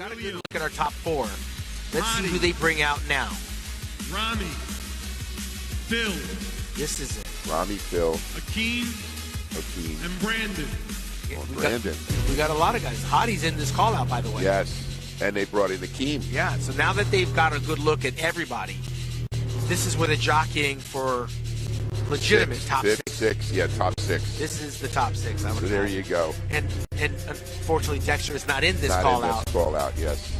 got a good look at our top four. Let's see who they bring out now. Ramy, Phil. This is it. Ramy, Phil, Akeem, and Brandon. Yeah, Brandon. We got a lot of guys. Hottie's in this call out, by the way. Yes, and they brought in Akeem. Yeah, so now that they've got a good look at everybody, this is where they're jockeying for legitimate top six. Yeah, top six. This is the top six. I would So there you go. And unfortunately, Dexter is not in this Not call in out. this call out, yes.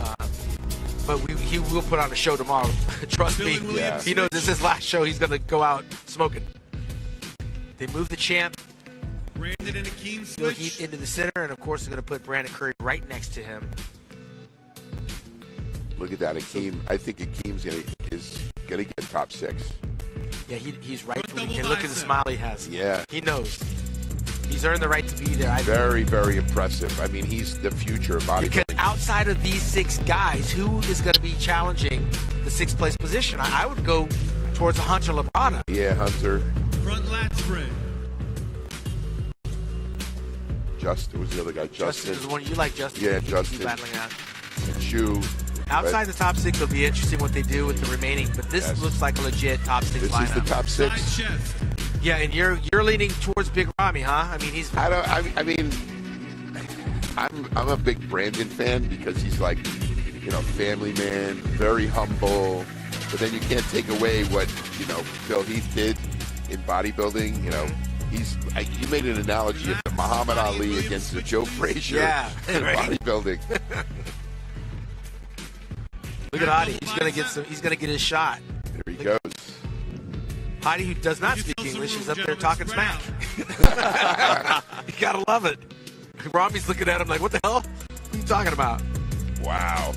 But he will put on a show tomorrow. Trust me. Yeah. He knows this is his last show. He's going to go out smoking. They move the champ. Brandon and Akeem Phil switch. Heath into the center, and of course, they're going to put Brandon Curry right next to him. Look at that, Akeem. I think Akeem's gonna get top six. Yeah, he's right. And look at the smile he has. Yeah. He knows. He's earned the right to be there. Very, very impressive. I mean, he's the future of bodybuilding. Because outside of these six guys, who is going to be challenging the sixth place position? I would go towards Hunter Labrada. Yeah, Hunter. Front lat spread. Justin was the other guy. Justin is the one you like, Justin. Yeah, He's Justin. battling out. And Chu. Outside the top six, it'll be interesting what they do with the remaining. But this looks like a legit top six This lineup. is the top six. Side chest. Yeah, and you're leaning towards Big Ramy, huh? I mean, he's. I mean, I'm a big Brandon fan because he's like, family man, very humble. But then you can't take away what Phil Heath did in bodybuilding. You made an analogy of the Muhammad Ali against the Joe Frazier in bodybuilding. Look at Hottie. He's gonna get some. He's gonna get his shot. There he goes. Hottie, who does not speak English, is up there talking smack. You gotta love it. Ramy's looking at him like, "What the hell? What are you talking about?" Wow.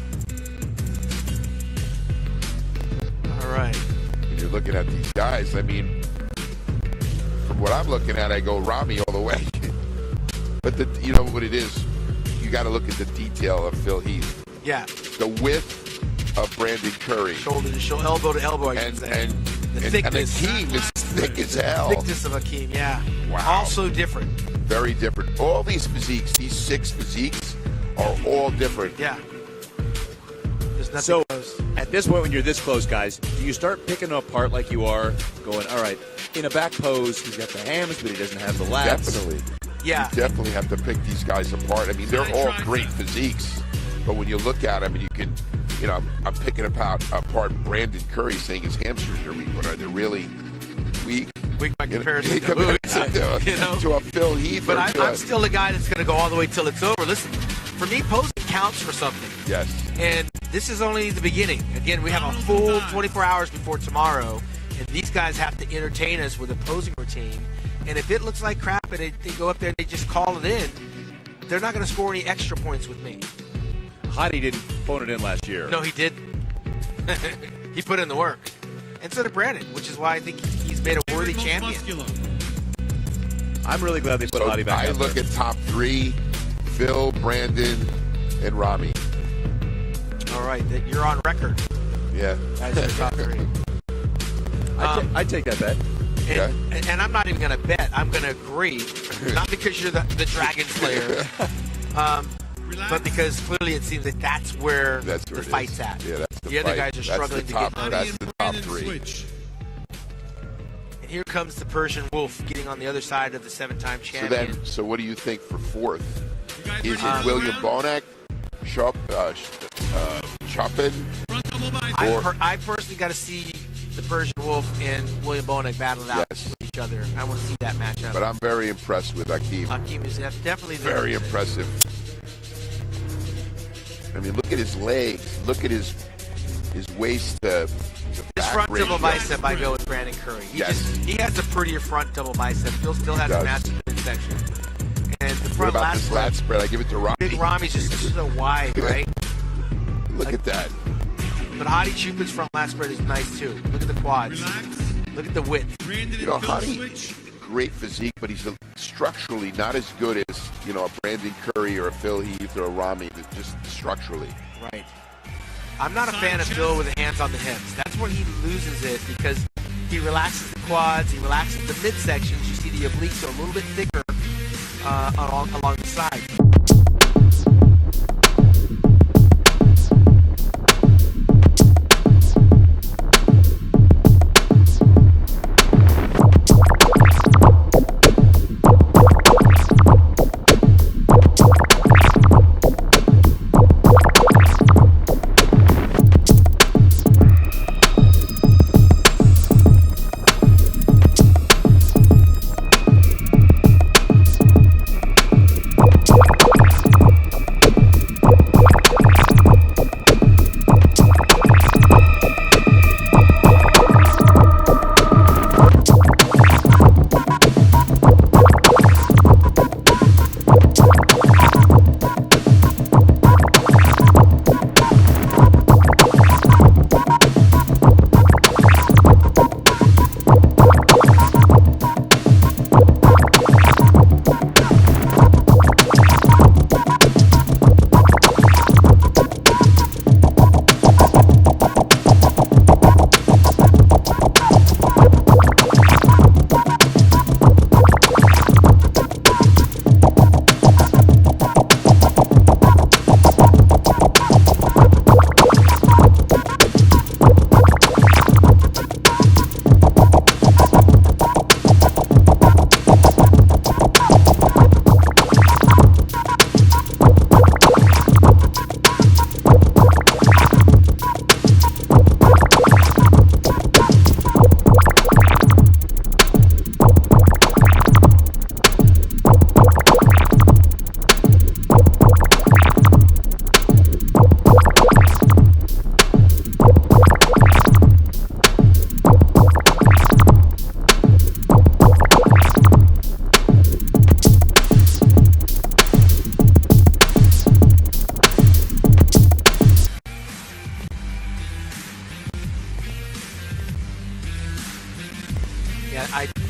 All right. When you're looking at these guys, I mean, from what I'm looking at, I go Ramy all the way. But you know what it is? You got to look at the detail of Phil Heath. Yeah. The width of Brandon Curry. Shoulder to shoulder, elbow to elbow. And the thickness. And Akeem is thick as hell. Thickness of Akeem, yeah. Wow. Also different. Very different. All these physiques, these six physiques, are all different. Yeah. There's nothing So, close. at this point when you're this close, guys, do you start picking them apart like you are, going, all right, in a back pose, he's got the hams, but he doesn't have the lats. Definitely. Yeah. You definitely have to pick these guys apart. I mean, they're all great physiques. But when you look at them and you can, I'm picking apart Brandon Curry, saying his hamstrings are weak, but are they really weak? Weak by comparison In comparison to a Phil Heath. But I'm still the guy that's going to go all the way till it's over. Listen, for me, posing counts for something. Yes. And this is only the beginning. Again, we have a full 24 hours before tomorrow, and these guys have to entertain us with a posing routine. And if it looks like crap and they go up there and they just call it in, they're not going to score any extra points with me. Hottie didn't phone it in last year. No, he didn't. He put in the work. And so did Brandon, which is why I think he's made a worthy champion. I'm really glad they put Hottie back I up look there. at top three: Phil, Brandon, and Ramy. All right, you're on record. Yeah. As your top three. I'd take that bet. And I'm not even going to bet. I'm going to agree. Not because you're the Dragon Slayer, but because clearly it seems that that's where the fight's at. Yeah, that's the other guys are struggling to get those. That's the top three. And here comes the Persian Wolf getting on the other side of the seven-time champion. So what do you think for fourth? Is it William Bonac, Chopin? I personally got to see the Persian Wolf and William Bonac battle it out with each other. I want to see that matchup. But I'm very impressed with Akeem. Akeem is definitely there. Very impressive. I mean, look at his legs. Look at his waist. His front double bicep, I go with Brandon Curry. He has a prettier front double bicep. Phil still has a massive midsection. And the front what about this lat spread? I give it to Ramy. Big Ramy's just so wide, right? Look at that. But Hottie Chupin's front lat spread is nice too. Look at the quads. Look at the width. Hottie, great physique, but he's structurally not as good as a Brandon Curry or a Phil Heath or a Ramy. Just structurally. Right. I'm not a fan of Phil with the hands on the hips. That's where he loses it because he relaxes the quads, he relaxes the midsections. You see the obliques are a little bit thicker along the side.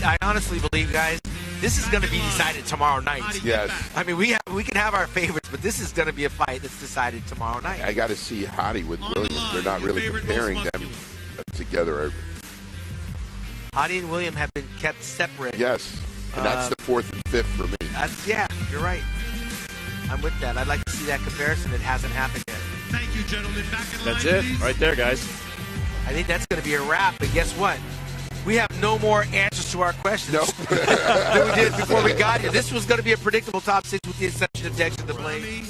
I honestly believe, guys, this is going to be decided tomorrow night. Yes. I mean, we can have our favorites, but this is going to be a fight that's decided tomorrow night. I got to see Hottie with Williams. They're not really comparing them together. Hottie and William have been kept separate. Yes. And that's the 4th and 5th for me. Yeah, you're right. I'm with that. I'd like to see that comparison. It hasn't happened yet. Thank you, gentlemen. Back in line, That's it, please. right there, guys. I think that's going to be a wrap. But guess what? We have no more answers to our questions Nope. than we did before we got here. This was going to be a predictable top 6 with the exception of Dexter the Blade. Ronnie,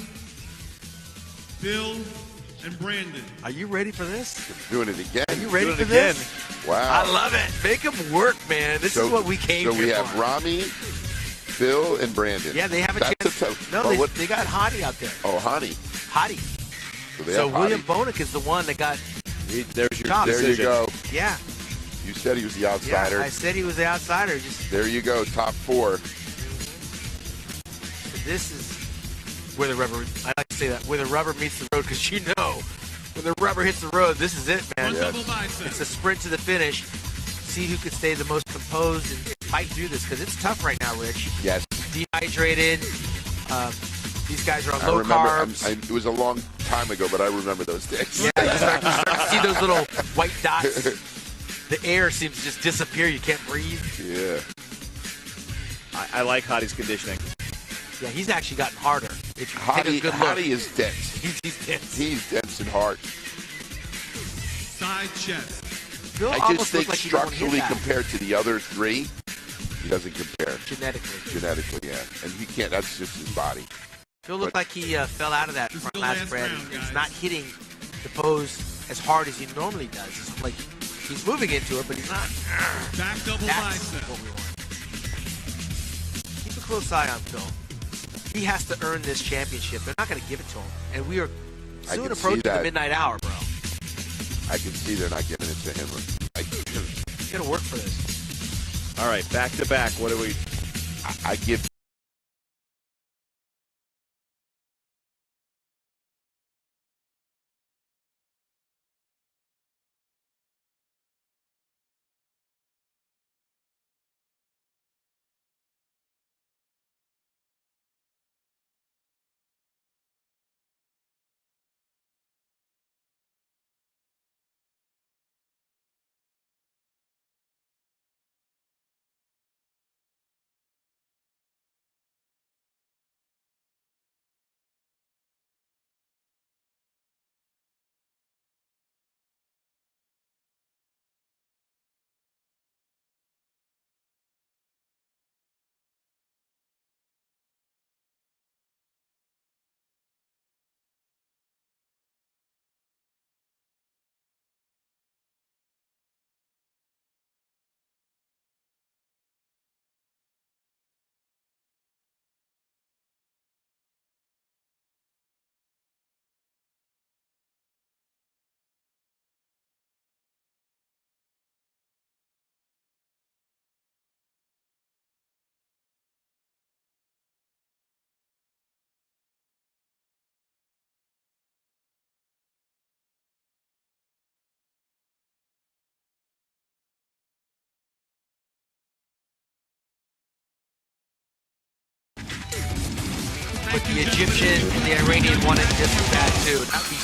Phil, and Brandon. Are you ready for this? Doing it again. Are you ready Doing for it again. this? Wow. I love it. Make them work, man. This is what we came So here we have for. Rami, Phil, and Brandon. Yeah, they have a That's chance. tough. No, but they got Hottie out there. Oh, Hottie. Hottie. they So have William Hottie. Bonick is the one that got. There's your Top. There you decision. go. Yeah. You said he was the Yeah. outsider. I said he was the outsider. Just There you go. Top 4. this is where the rubber. I like to say that where the rubber meets the road, because you know when the rubber hits the road, this is it, man. One double bicep. It's a sprint to the finish. See who can stay the most composed and fight through this, because it's tough right now, Rich. Yes. Dehydrated. These guys are on I low remember. carbs. It was a long time ago, but I remember those days. Yeah, you start to see those little white dots. The air seems to just disappear. You can't breathe. Yeah. I like Hottie's conditioning. Yeah, he's actually gotten harder. If you take a good look, Hottie is dense. he's dense. He's dense and hard. Side chest. Phil I almost just think looks like he don't hit structurally that. compared to the other 3, he doesn't compare. Genetically. Genetically, yeah. And he can't. That's just his body. Phil looked like he fell out of that This is front the last last spread. round, He's guys. not hitting the pose as hard as he normally does. It's like he's moving into it, but he's not. Back double That's bicep. what we want. Keep a close eye on Phil. He has to earn this championship. They're not going to give it to him. And we are I soon can see approaching the that. midnight hour, bro. I can see they're not giving it to him. He's going to work for this. All right, back to back. What do we? I give. But the Egyptian and the Iranian wanted this bad too. Not be